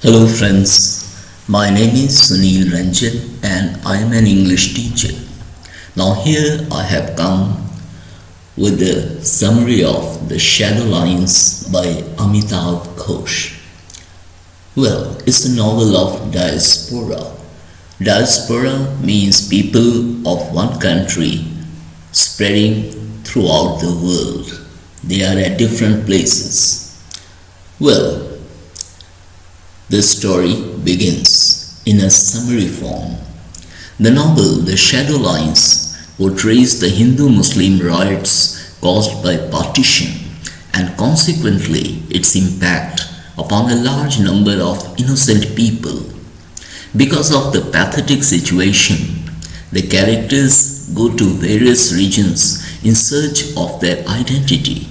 Hello friends, my name is Sunil Ranjan and I am an English teacher. Now here I have come with a summary of The Shadow Lines by Amitav Ghosh. Well, it's a novel of diaspora. Diaspora means people of one country spreading throughout the world. They are at different places. Well, the story begins in a summary form. The novel The Shadow Lines portrays the Hindu-Muslim riots caused by partition and consequently its impact upon a large number of innocent people. Because of the pathetic situation, the characters go to various regions in search of their identity.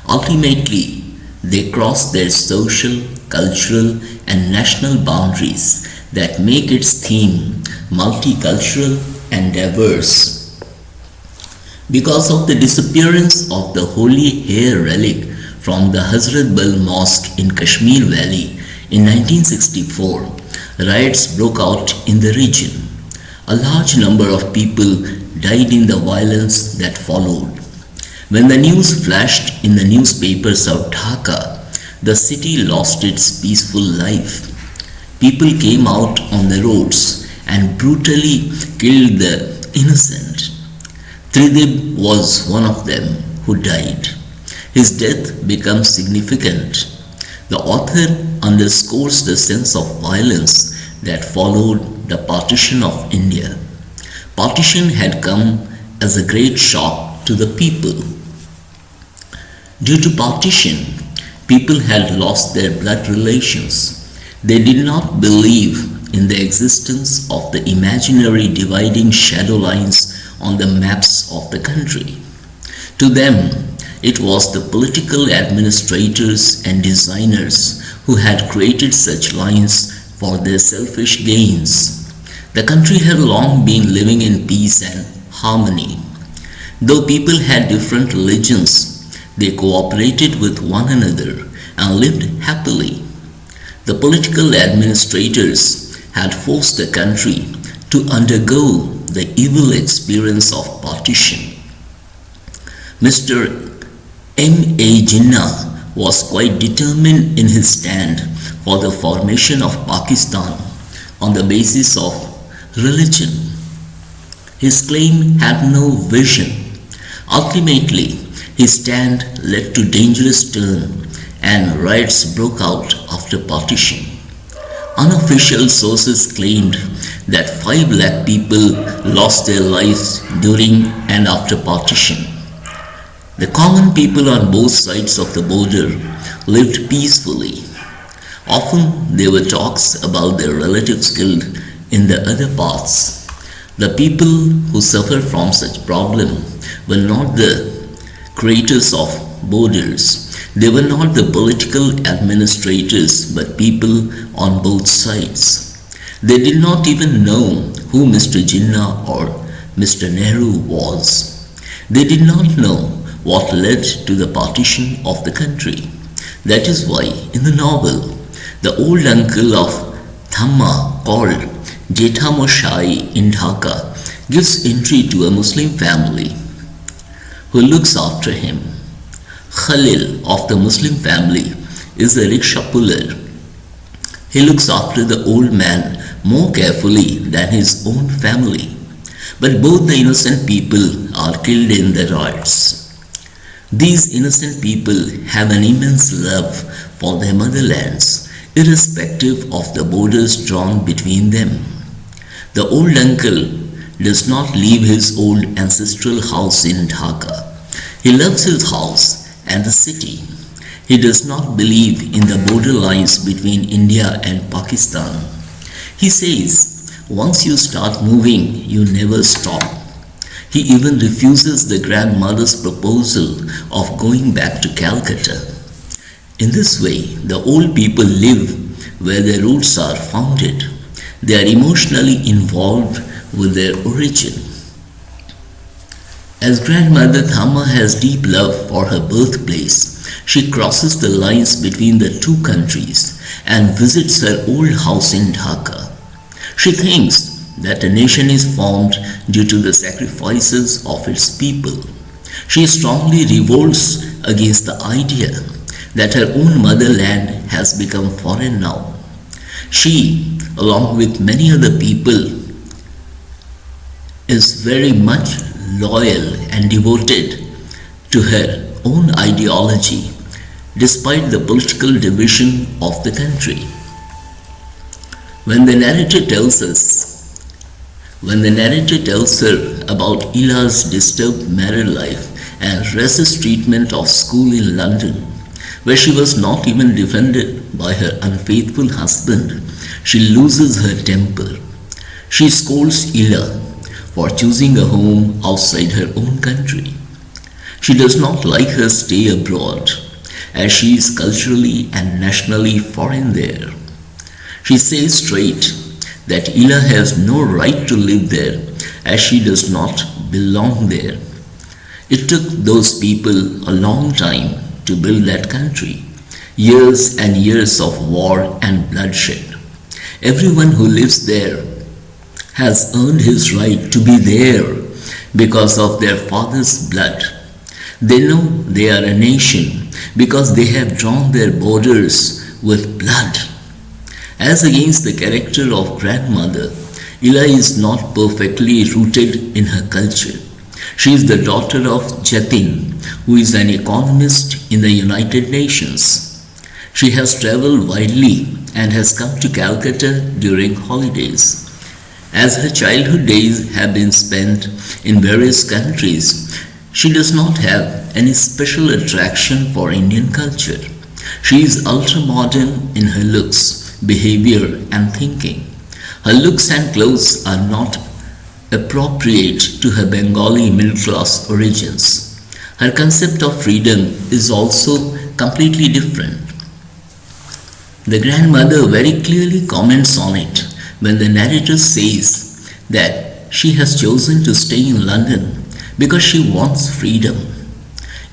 Ultimately, they cross their social, cultural, and national boundaries that make its theme multicultural and diverse. Because of the disappearance of the holy hair relic from the Hazrat Bal Mosque in Kashmir Valley in 1964, riots broke out in the region. A large number of people died in the violence that followed. When the news flashed in the newspapers of Dhaka, the city lost its peaceful life. People came out on the roads and brutally killed the innocent. Tridib was one of them who died. His death becomes significant. The author underscores the sense of violence that followed the partition of India. Partition had come as a great shock to the people. Due to partition, people had lost their blood relations. They did not believe in the existence of the imaginary dividing shadow lines on the maps of the country. To them, it was the political administrators and designers who had created such lines for their selfish gains. The country had long been living in peace and harmony. Though people had different religions, they cooperated with one another and lived happily. The political administrators had forced the country to undergo the evil experience of partition. Mr. M.A. Jinnah was quite determined in his stand for the formation of Pakistan on the basis of religion. His claim had no vision. Ultimately, his stand led to dangerous turn and riots broke out after partition. Unofficial sources claimed that 5 lakh people lost their lives during and after partition. The common people on both sides of the border lived peacefully. Often there were talks about their relatives killed in the other parts. The people who suffer from such problem were not the creators of borders. They were not the political administrators but people on both sides. They did not even know who Mr. Jinnah or Mr. Nehru was. They did not know what led to the partition of the country. That is why in the novel, the old uncle of Thamma called Jethamoshai in Dhaka gives entry to a Muslim family who looks after him. Khalil of the Muslim family is a rickshaw puller. He looks after the old man more carefully than his own family. But both the innocent people are killed in the riots. These innocent people have an immense love for their motherlands, irrespective of the borders drawn between them. The old uncle does not leave his old ancestral house in Dhaka. He loves his house and the city. He does not believe in the border lines between India and Pakistan. He says, once you start moving, you never stop. He even refuses the grandmother's proposal of going back to Calcutta. In this way, the old people live where their roots are founded. They are emotionally involved with their origin. As grandmother Thamma has deep love for her birthplace, she crosses the lines between the two countries and visits her old house in Dhaka. She thinks that a nation is formed due to the sacrifices of its people. She strongly revolts against the idea that her own motherland has become foreign now. She, along with many other people, is very much loyal and devoted to her own ideology despite the political division of the country. When the narrator tells her about Ila's disturbed married life and restless treatment of school in London, where she was not even defended by her unfaithful husband, she loses her temper. She scolds Ila for choosing a home outside her own country. She does not like her stay abroad, as she is culturally and nationally foreign there. She says straight that Ila has no right to live there, as she does not belong there. It took those people a long time to build that country, years and years of war and bloodshed. Everyone who lives there has earned his right to be there because of their father's blood. They know they are a nation because they have drawn their borders with blood. As against the character of grandmother, Ila is not perfectly rooted in her culture. She is the daughter of Jatin, who is an economist in the United Nations. She has traveled widely and has come to Calcutta during holidays. As her childhood days have been spent in various countries, she does not have any special attraction for Indian culture. She is ultra-modern in her looks, behavior and thinking. Her looks and clothes are not appropriate to her Bengali middle-class origins. Her concept of freedom is also completely different. The grandmother very clearly comments on it when the narrator says that she has chosen to stay in London because she wants freedom.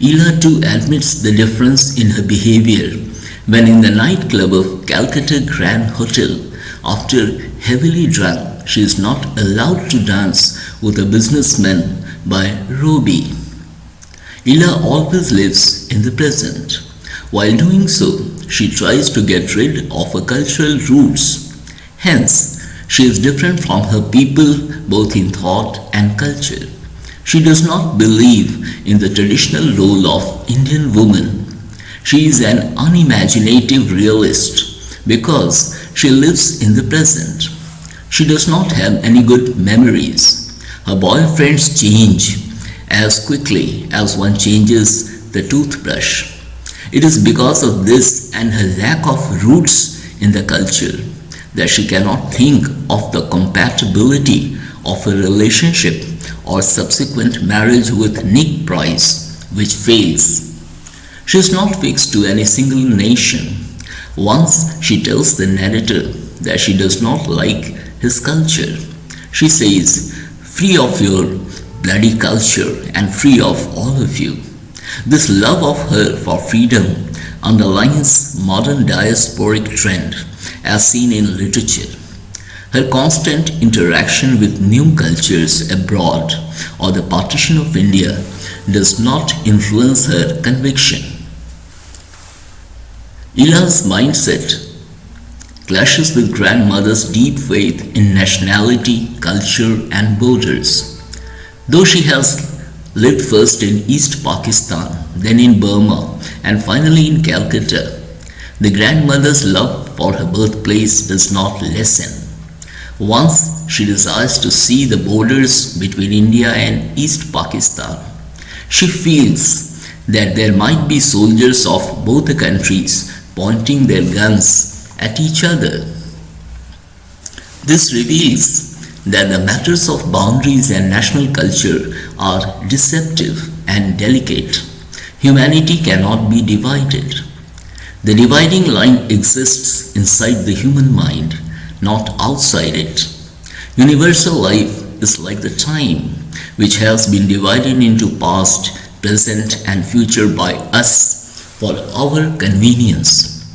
Ila too admits the difference in her behavior when in the nightclub of Calcutta Grand Hotel, after heavily drunk, she is not allowed to dance with a businessman by Roby. Ila always lives in the present. While doing so, she tries to get rid of her cultural roots. Hence, she is different from her people both in thought and culture. She does not believe in the traditional role of Indian woman. She is an unimaginative realist because she lives in the present. She does not have any good memories. Her boyfriends change as quickly as one changes the toothbrush. It is because of this and her lack of roots in the culture that she cannot think of the compatibility of a relationship or subsequent marriage with Nick Price, which fails. She is not fixed to any single nation. Once she tells the narrator that she does not like his culture. She says, "Free of your bloody culture and free of all of you." This love of her for freedom underlines modern diasporic trend as seen in literature. Her constant interaction with new cultures abroad or the partition of India does not influence her conviction. Ila's mindset clashes with grandmother's deep faith in nationality, culture and borders. Though she has lived first in East Pakistan, then in Burma and finally in Calcutta, the grandmother's love for her birthplace does not lessen. Once she desires to see the borders between India and East Pakistan. She feels that there might be soldiers of both the countries pointing their guns at each other. This reveals that the matters of boundaries and national culture are deceptive and delicate. Humanity cannot be divided. The dividing line exists inside the human mind, not outside it. Universal life is like the time, which has been divided into past, present and future by us for our convenience.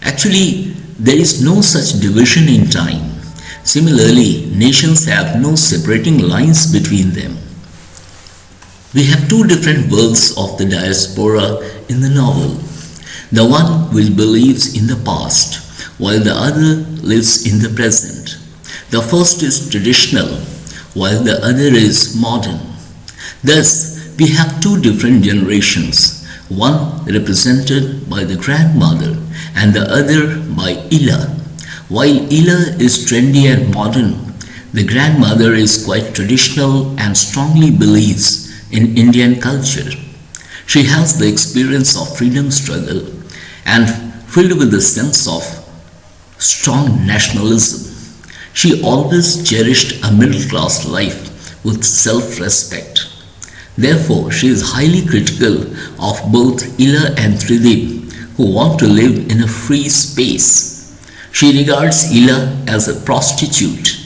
Actually, there is no such division in time. Similarly, nations have no separating lines between them. We have two different worlds of the diaspora in the novel. The one which believes in the past, while the other lives in the present. The first is traditional, while the other is modern. Thus, we have two different generations, one represented by the grandmother and the other by Ila. While Ila is trendy and modern, the grandmother is quite traditional and strongly believes in Indian culture. She has the experience of freedom struggle and filled with the sense of strong nationalism. She always cherished a middle class life with self respect. Therefore, she is highly critical of both Ila and Tridib, who want to live in a free space. She regards Ila as a prostitute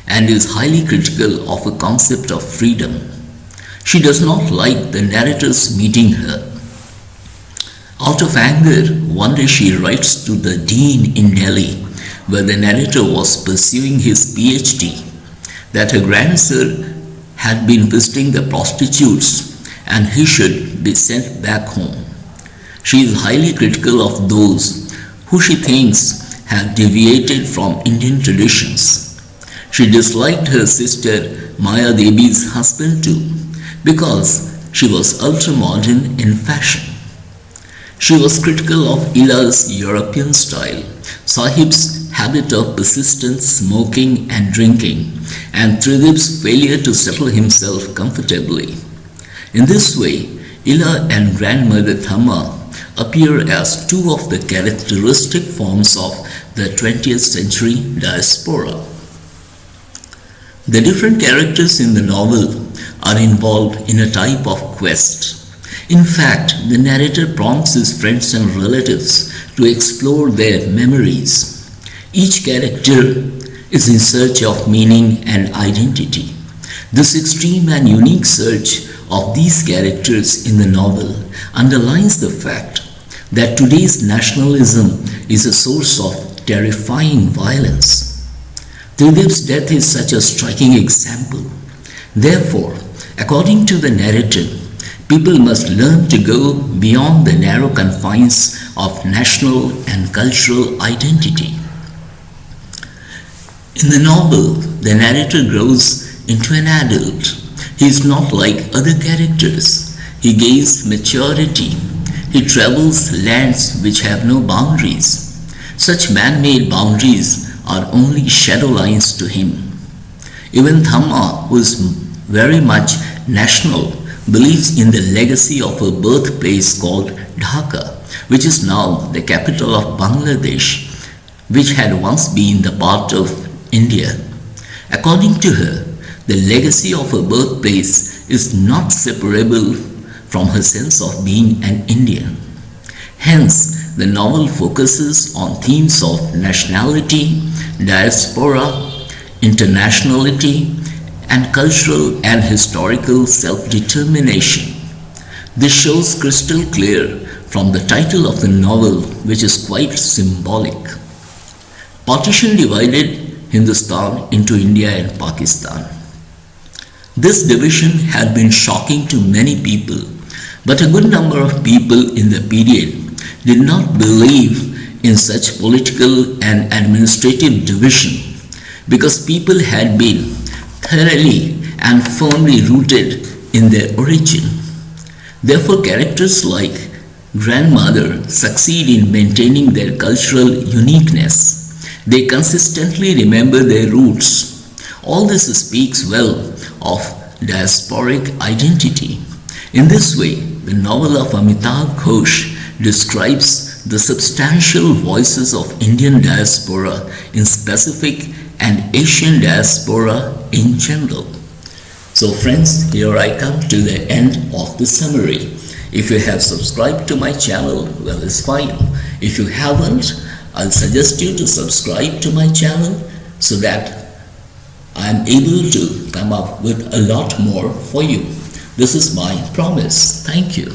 and is highly critical of a concept of freedom. She does not like the narrators meeting her. Out of anger, one day she writes to the dean in Delhi, where the narrator was pursuing his PhD, that her grandson had been visiting the prostitutes and he should be sent back home. She is highly critical of those who she thinks have deviated from Indian traditions. She disliked her sister Maya Devi's husband too, because she was ultra-modern in fashion. She was critical of Ila's European style, Sahib's habit of persistent smoking and drinking, and Tridib's failure to settle himself comfortably. In this way, Ila and grandmother Thamma appear as two of the characteristic forms of the 20th century diaspora. The different characters in the novel are involved in a type of quest. In fact, the narrator prompts his friends and relatives to explore their memories. Each character is in search of meaning and identity. This extreme and unique search of these characters in the novel underlines the fact that today's nationalism is a source of terrifying violence. Tridib's death is such a striking example. Therefore, according to the narrator, people must learn to go beyond the narrow confines of national and cultural identity. In the novel, the narrator grows into an adult. He is not like other characters. He gains maturity. He travels lands which have no boundaries. Such man-made boundaries are only shadow lines to him. Even Thamma, who is very much national, believes in the legacy of a birthplace called Dhaka, which is now the capital of Bangladesh, which had once been the part of India. According to her, the legacy of her birthplace is not separable from her sense of being an Indian. Hence, the novel focuses on themes of nationality, diaspora, internationality, and cultural and historical self-determination. This shows crystal clear from the title of the novel, which is quite symbolic. Partition divided Hindustan into India and Pakistan. This division had been shocking to many people, but a good number of people in the period did not believe in such political and administrative division, because people had been thoroughly and firmly rooted in their origin. Therefore, characters like grandmother succeed in maintaining their cultural uniqueness. They consistently remember their roots. All this speaks well of diasporic identity. In this way, the novel of Amitav Ghosh describes the substantial voices of Indian diaspora in specific and Asian diaspora in general. So friends, here I come to the end of the summary. If you have subscribed to my channel, well, it's fine. If you haven't, I'll suggest you to subscribe to my channel so that I'm able to come up with a lot more for you. This is my promise. Thank you.